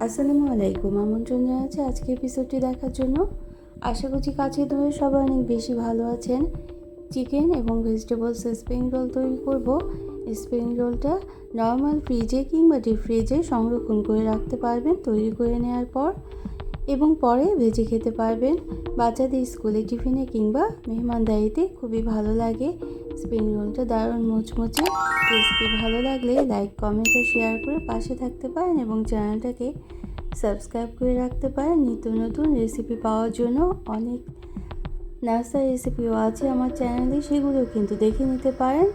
আসসালামু আলাইকুম। আমন্ত্রণ জানাচ্ছি আজকে এপিসোডটি দেখার জন্য। আশা করছি কাছে দূরে সবাই অনেক বেশি ভালো আছেন। চিকেন এবং ভেজিটেবলস স্প্রিং রোল তৈরি করব। স্প্রিং রোলটা নর্মাল ফ্রিজে কিংবা ডিপ ফ্রিজে সংরক্ষণ করে রাখতে পারবেন তৈরি করে নেওয়ার পর, এবং পরে ভেজে খেতে পারবেন। বাচ্চাদের স্কুলে টিফিনে কিংবা মেহমানদারিতে খুবই ভালো লাগে। স্প্রিং রোলটা দারুণ মুচমুচে। রেসিপি ভালো লাগলে লাইক, কমেন্ট ও শেয়ার করে পাশে থাকতে পারেন এবং চ্যানেলটাকে সাবস্ক্রাইব করে রাখতে পারেন নিত্য নতুন রেসিপি পাওয়ার জন্য। অনেক নাস্তার রেসিপিও আছে আমার চ্যানেলে, সেগুলো কিন্তু দেখে নিতে পারেন।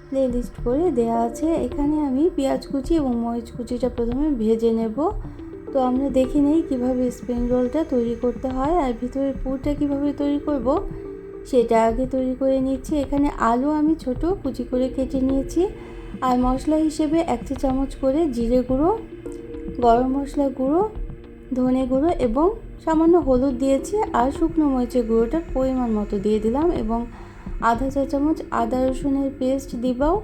প্লে লিস্ট করে দেওয়া আছে। এখানে আমি পেঁয়াজ কুচি এবং মরিচ কুচিটা প্রথমে ভেজে নেব। তো আমরা দেখে নেই কীভাবে স্প্রিং রোলটা তৈরি করতে হয়, আর ভিতরের পুরটা কীভাবে তৈরি করব সেটা আগে তৈরি করে নিচ্ছি। এখানে আলু আমি ছোট কুচি করে কেটে নিয়েছি, আর মশলা হিসেবে 1 চা চামচ করে জিরে গুঁড়ো, গরম মশলা গুঁড়ো, ধনে গুঁড়ো এবং সামান্য হলুদ দিয়েছি, আর শুকনো মরিচের গুঁড়োটার পরিমাণ মতো দিয়ে দিলাম, এবং আধা চা চামচ আদা রসুনের পেস্ট দিবাও,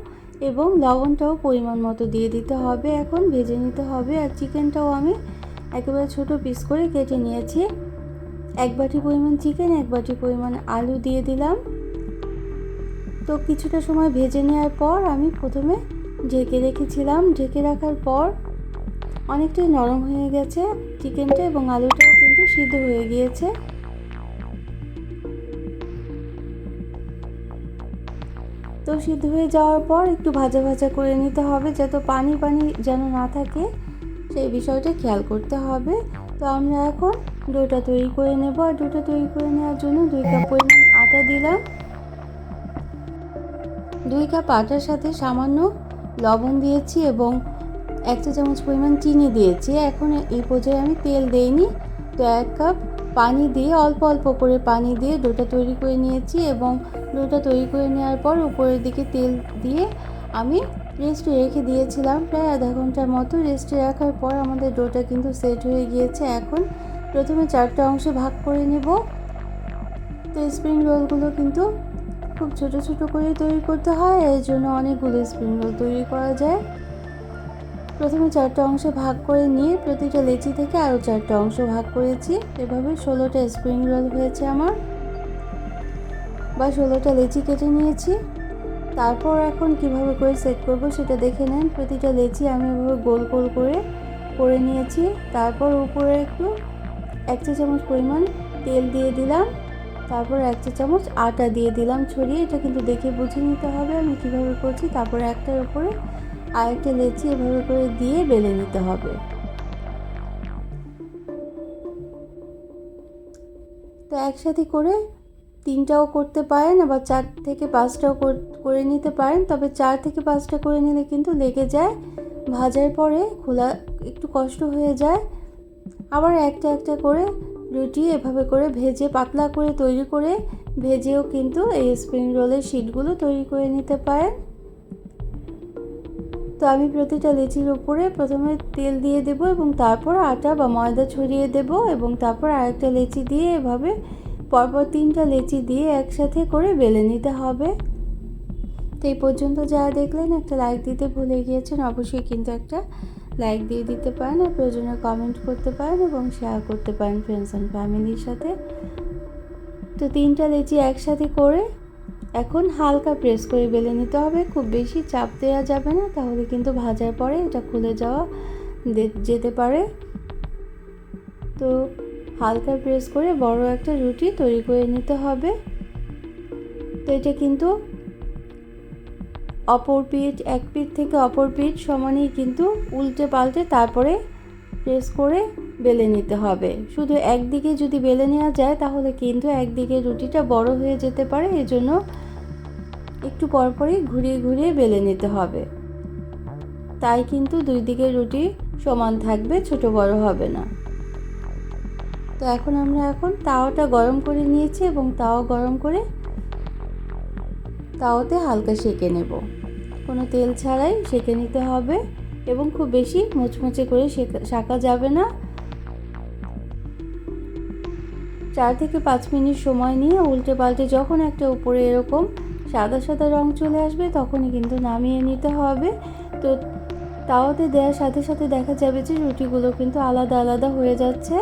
এবং লবণটাও পরিমাণ মতো দিয়ে দিতে হবে। এখন ভেজে নিতে হবে। আর চিকেনটাও আমি একেবারে ছোট পিস করে কেটে নিয়েছি। 1 বাটি পরিমাণ চিকেন, 1 বাটি পরিমাণ আলু দিয়ে দিলাম। তো কিছুটা সময় ভেজে নেওয়ার পর আমি প্রথমে ঢেকে রেখেছিলাম। ঢেকে রাখার পর অনেকটাই নরম হয়ে গেছে চিকেনটা, এবং আলুটাও কিন্তু সিদ্ধ হয়ে গিয়েছে। তো সিদ্ধ হয়ে যাওয়ার পর একটু ভাজা ভাজা করে নিতে হবে, যাতে পানি যেন না থাকে, সেই বিষয়টা খেয়াল করতে হবে। তো আমরা এখন ডোটা তৈরি করে নেব। আর ডোটা তৈরি করে নেওয়ার জন্য 2 কাপ পরিমাণ আটা দিলাম। 2 কাপ আটার সাথে সামান্য লবণ দিয়েছি এবং 1 চা চামচ পরিমাণ চিনি দিয়েছি। এখন এই পর্যায়ে আমি তেল দেইনি। তো 1 কাপ পানি দিয়ে অল্প অল্প করে পানি দিয়ে ডোটা তৈরি করে নিয়েছি, এবং ডোটা তৈরি করে নেওয়ার পর উপরের দিকে তেল দিয়ে আমি রেস্টে রেখে দিয়েছিলাম প্রায় আধা ঘন্টার মতো। রেস্টে রাখার পর আমাদের ডোটা কিন্তু সেট হয়ে গিয়েছে। এখন প্রথমে 4টা অংশে ভাগ করে নেব। তো স্প্রিং রোলগুলো কিন্তু খুব ছোট ছোট করে তৈরি করতে হয়, এর জন্য অনেকগুলো স্প্রিং রোল তৈরি করা যায়। প্রথমে 4টা অংশে ভাগ করে নিয়ে প্রতিটা লেচি থেকে আরও 4টা অংশ ভাগ করেছি। এভাবে 16টা স্প্রিং রোল হয়েছে আমার, বা 16টা লেচি কেটে নিয়েছি। তারপর এখন কিভাবে করে সেট করব সেটা দেখে নেন। প্রতিটা লেচি আমি এভাবে গোল গোল করে নিয়েছি। তারপর উপরে একটু 1 চা চামচ পরিমাণ তেল দিয়ে দিলাম। তারপর 1 চা চামচ আটা দিয়ে দিলাম ছড়িয়ে। এটা কিন্তু দেখে বুঝে নিতে হবে আমি কিভাবে করছি। তারপর একটার উপরে আরেকটা লেচি এভাবে করে দিয়ে বেলে নিতে হবে। তো একসাথে করে 3টাও করতে পারেন, আবার 4 থেকে 5টাও করে নিতে পারেন। তবে 4 থেকে 5টা করে নিলে কিন্তু লেগে যায়, ভাজার পরে খোলা একটু কষ্ট হয়ে যায়। আবার একটা একটা করে রুটি এভাবে করে ভেজে পাতলা করে তৈরি করে ভেজেও কিন্তু এই স্প্রিং রোলের শিটগুলো তৈরি করে নিতে পারেন। তো আমি প্রতিটা লেচির উপরে প্রথমে তেল দিয়ে দেব, এবং তারপর আটা বা ময়দা ছড়িয়ে দেব, এবং তারপর আরেকটা লেচি দিয়ে এভাবে পরপর 3টা লেচি দিয়ে একসাথে করে বেলে নিতে হবে। তো এই পর্যন্ত যারা দেখলেন, একটা লাইক দিতে ভুলে গিয়েছেন, অবশ্যই কিন্তু একটা লাইক দিয়ে দিতে পারেন, আর প্রয়োজনে কমেন্ট করতে পারেন এবং শেয়ার করতে পারেন ফ্রেন্ডস অ্যান্ড ফ্যামিলির সাথে। তো 3টা লেচি একসাথে করে এখন হালকা প্রেস করে বেলে নিতে হবে, খুব বেশি চাপ দেওয়া যাবে না, তাহলে কিন্তু ভাজার পরে এটা খুলে যেতে পারে। তো হালকা প্রেস করে বড় একটা রুটি তৈরি করে নিতে হবে। তো এটা কিন্তু এক পিঠ থেকে অপর পিঠ সমানই কিন্তু উল্টে পাল্টে তারপরে প্রেস করে বেলে নিতে হবে। শুধু একদিকে যদি বেলে নেওয়া যায় তাহলে কিন্তু একদিকে রুটিটা বড় হয়ে যেতে পারে, এজন্য একটু পরপরই ঘুরিয়ে ঘুরিয়ে বেলে নিতে হবে। তাই কিন্তু 2 দিকের রুটি সমান থাকবে, ছোট বড় হবে না। তো আমরা তাওয়াটা গরম করে নিয়েছি, এবং তাওয়া গরম করে তাওয়াতে হালকা সেঁকে নেব। কোনো তেল ছাড়াই সেঁকে নিতে হবে, এবং খুব বেশি মুচমুচে করে সেঁকা যাবে না। 4 থেকে 5 মিনিট সময় নিয়ে উল্টে পাল্টে যখন একটা উপরে এরকম সাদা সাদা রং চলে আসবে তখনই কিন্তু নামিয়ে নিতে হবে। তো তাওয়াতে দেওয়ার সাথে সাথে দেখা যাবে যে রুটিগুলো কিন্তু আলাদা আলাদা হয়ে যাচ্ছে।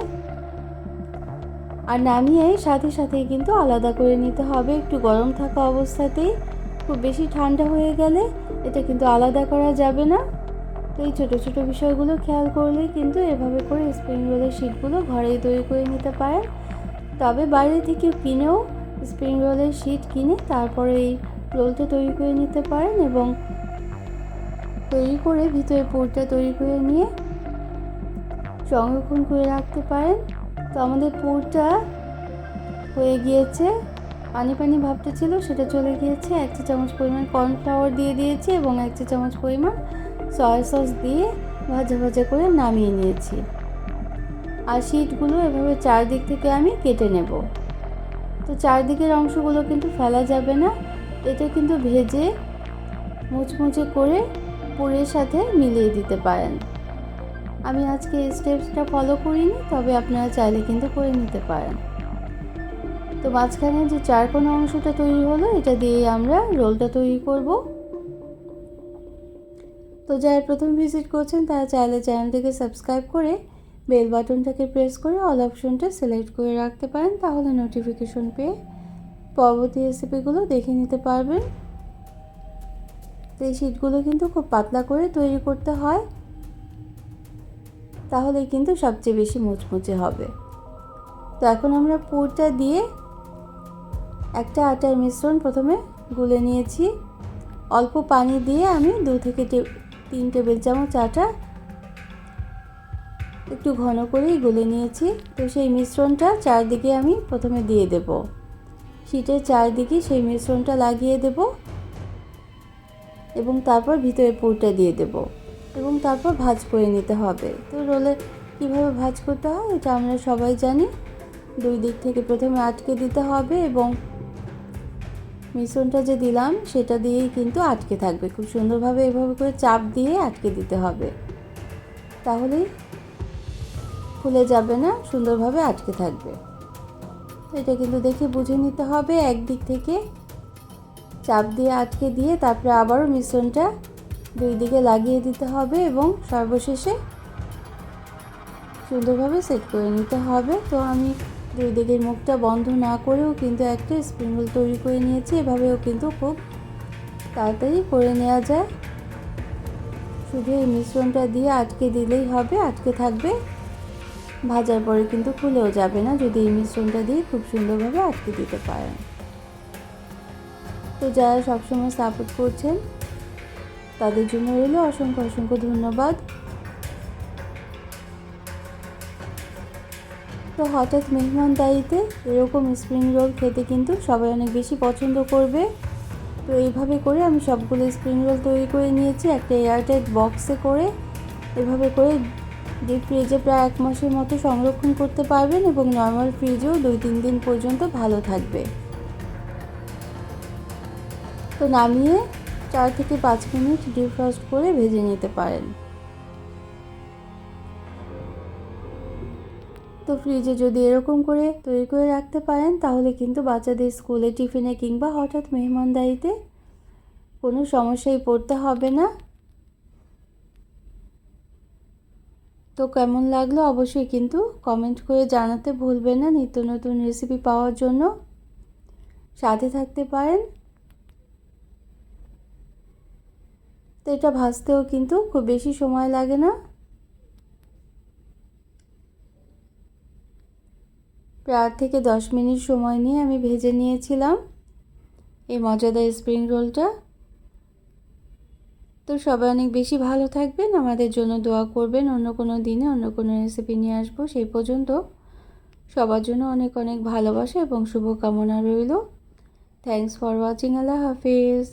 আর নামিয়ে সাথে সাথেই কিন্তু আলাদা করে নিতে হবে, একটু গরম থাকা অবস্থাতেই। খুব বেশি ঠান্ডা হয়ে গেলে এটা কিন্তু আলাদা করা যাবে না। তো এই ছোটো ছোটো বিষয়গুলো খেয়াল করলেই কিন্তু এভাবে করে স্প্রিং রোলের শিটগুলো ঘরেই তৈরি করে নিতে পারেন। তবে বাইরে থেকে কিনেও স্প্রিং রোলের শিট কিনে তারপরে এই রোলটা তৈরি করে নিতে পারেন এবং তৈরি করে ভিতরে পুরটা তৈরি করে নিয়ে সংরক্ষণ করে রাখতে পারেন। তো আমাদের পুরটা হয়ে গিয়েছে, পানি পানি ভাবটা ছিল সেটা চলে গিয়েছে। 1 চা চামচ পরিমাণ কর্নফ্লাওয়ার দিয়ে দিয়েছি এবং 1 চা চামচ পরিমাণ সয়া সস দিয়ে ভাজা ভাজা করে নামিয়ে নিয়েছি। আর শিটগুলো এভাবে চারদিক থেকে আমি কেটে নেব। তো চারদিকের অংশগুলো কিন্তু ফেলা যাবে না, এটা কিন্তু ভেজে মুচমুচে করে পুরের সাথে মিলিয়ে দিতে পারেন। আমি আজকে এই স্টেপসটা ফলো করিনি, তবে আপনারা চাইলে কিন্তু করে নিতে পারেন। তো মাঝখানে যে চারকোনা অংশটা তৈরি হলো এটা দিয়েই আমরা রোলটা তৈরি করব। তো যারা প্রথম ভিজিট করছেন তারা চাইলে চ্যানেলটিকে সাবস্ক্রাইব করে বেল বাটনটাকে প্রেস করে অল অপশনটা সিলেক্ট করে রাখতে পারেন, তাহলে নোটিফিকেশন পেয়ে পরবর্তী রেসিপিগুলো দেখে নিতে পারবেন। তো এই শিটগুলো কিন্তু খুব পাতলা করে তৈরি করতে হয়, তাহলে কিন্তু সবচেয়ে বেশি মুচমুচে হবে। তো এখন আমরা পুরটা দিয়ে একটা আটার মিশ্রণ প্রথমে গুলে নিয়েছি। অল্প পানি দিয়ে আমি 2 থেকে 3 টেবিল চামচ আটা একটু ঘন করেই গুলে নিয়েছি। তো সেই মিশ্রণটা চারদিকে আমি প্রথমে দিয়ে দেব, শিটের চারদিকে সেই মিশ্রণটা লাগিয়ে দেব এবং তারপর ভিতরে পুরটা দিয়ে দেব এবং তারপর ভাঁজ করে নিতে হবে। তো রোলে কীভাবে ভাঁজ করতে হয় এটা আমরা সবাই জানি। 2 দিক থেকে প্রথমে আটকে দিতে হবে এবং মিশ্রণটা যে দিলাম সেটা দিয়েই কিন্তু আটকে থাকবে। খুব সুন্দরভাবে এভাবে করে চাপ দিয়ে আটকে দিতে হবে, তাহলেই খুলে যাবে না, সুন্দরভাবে আটকে থাকবে। এটা কিন্তু দেখে বুঝে নিতে হবে। একদিক থেকে চাপ দিয়ে আটকে দিয়ে তারপরে আবারও মিশ্রণটা 2 দিকে লাগিয়ে দিতে হবে এবং সর্বশেষে সুন্দরভাবে সেট করে নিতে হবে। তো আমি 2 দিকের মুখটা বন্ধ না করেও কিন্তু একটা স্প্রিং রোল তৈরি করে নিয়েছি। এভাবেও কিন্তু খুব তাড়াতাড়ি করে নেওয়া যায়। শুধু এই মিশ্রণটা দিয়ে আটকে দিলেই হবে, আটকে থাকবে, ভাজার পরে কিন্তু খুলেও যাবে না যদি এই মিশ্রণটা দিয়ে খুব সুন্দরভাবে আটকে দিতে পারেন। তো যারা সবসময় সাপোর্ট করছেন তাদের জন্য রইল অসংখ্য অসংখ্য ধন্যবাদ। তো হঠাৎ মেহমানদারিতে এরকম স্প্রিং রোল খেতে কিন্তু সবাই অনেক বেশি পছন্দ করবে। তো এইভাবে করে আমি সবগুলো স্প্রিং রোল তৈরি করে নিয়েছি একটা এয়ারটাইট বক্সে করে। এভাবে করে ডিপ ফ্রিজে প্রায় 1 মাসের মতো সংরক্ষণ করতে পারবেন এবং নর্মাল ফ্রিজেও 2-3 দিন পর্যন্ত ভালো থাকবে। তো নামিয়ে 4 থেকে 5 মিনিট ডিফ্রস্ট করে ভেজে নিতে পারেন। তো ফ্রিজে যদি এরকম করে তৈরি করে রাখতে পারেন তাহলে কিন্তু বাচ্চাদের স্কুলে টিফিনে কিংবা হঠাৎ মেহমানদারিতে কোনো সমস্যায় পড়তে হবে না। তো কেমন লাগলো অবশ্যই কিন্তু কমেন্ট করে জানাতে ভুলবেন না। নিত্য নতুন রেসিপি পাওয়ার জন্য সাথে থাকতে পারেন। তো এটা ভাজতেও কিন্তু খুব বেশি সময় লাগে না, প্রায় 8 থেকে 10 মিনিট সময় নিয়ে আমি ভেজে নিয়েছিলাম এই মজাদার স্প্রিং রোলটা। তো সবাই অনেক বেশি ভালো থাকবেন, আমাদের জন্য দোয়া করবেন। অন্য কোনো দিনে অন্য কোনো রেসিপি নিয়ে আসবো। সেই পর্যন্ত সবার জন্য অনেক অনেক ভালোবাসা এবং শুভকামনা রইল। Thanks for watching. Allah Hafiz.